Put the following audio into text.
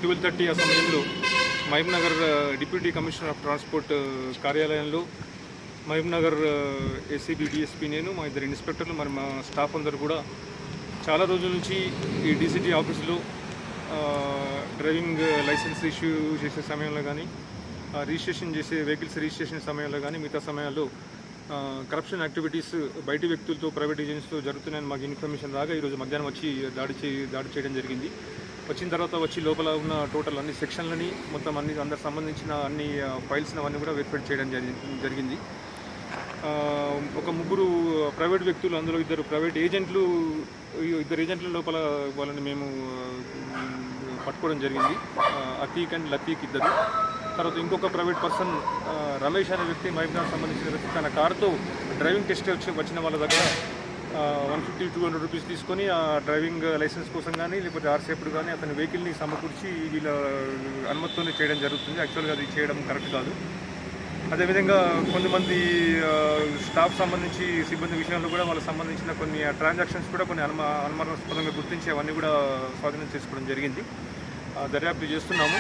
12:30 ఆ సమయంలో Mahabubnagar deputy commissioner of transport కార్యాలయంలో మహబూబ్నగర్ ఏసీబీ డిఎస్పీ నేను మా ఇద్దరు ఇన్స్పెక్టర్లు మరి మా స్టాఫ్ అందరూ కూడా చాలా రోజుల నుంచి ఈ డీసీటీ ఆఫీసులో డ్రైవింగ్ లైసెన్స్ ఇష్యూ చేసే సమయంలో కానీ రిజిస్ట్రేషన్ చేసే వెహికల్స్ రిజిస్ట్రేషన్ సమయంలో కానీ మిగతా సమయాల్లో కరప్షన్ యాక్టివిటీస్ బయటి వ్యక్తులతో ప్రైవేట్ ఏజెంట్స్తో జరుగుతున్నాయని మాకు ఇన్ఫర్మేషన్ రాగా ఈరోజు మధ్యాహ్నం వచ్చి దాడి చేయడం జరిగింది. వచ్చిన తర్వాత వచ్చి లోపల ఉన్న టోటల్ అన్ని సెక్షన్లని మొత్తం అందరికి సంబంధించిన అన్ని ఫైల్స్ని అవన్నీ కూడా వెరిఫై చేయడం జరిగింది. ఒక ముగ్గురు ప్రైవేట్ వ్యక్తులు, అందులో ఇద్దరు ప్రైవేట్ ఏజెంట్లు, ఇద్దరు ఏజెంట్ల లోపల వాళ్ళని మేము పట్టుకోవడం జరిగింది. అతీక్ అండ్ లతీక్ ఇద్దరు. తర్వాత ఇంకొక ప్రైవేట్ పర్సన్ రమేష్ అనే వ్యక్తి, మహబూబ్నగర్ సంబంధించిన వ్యక్తి, తన కారుతో డ్రైవింగ్ టెస్ట్ వచ్చిన వాళ్ళ దగ్గర 150-200 రూపీస్ తీసుకొని ఆ డ్రైవింగ్ లైసెన్స్ కోసం కానీ లేకపోతే ఆర్సీఎఫ్డు కానీ అతని వెహికల్ని సమకూర్చి వీళ్ళ అనుమతితోనే చేయడం జరుగుతుంది. యాక్చువల్గా అది చేయడం కరెక్ట్ కాదు. అదేవిధంగా కొంతమంది స్టాఫ్ సంబంధించి సిబ్బంది విషయంలో కూడా వాళ్ళకి సంబంధించిన కొన్ని ట్రాన్సాక్షన్స్ కూడా కొన్ని అనుమానాస్పదంగా గుర్తించి అవన్నీ కూడా స్వాధీనం చేసుకోవడం జరిగింది. దర్యాప్తు చేస్తున్నాము.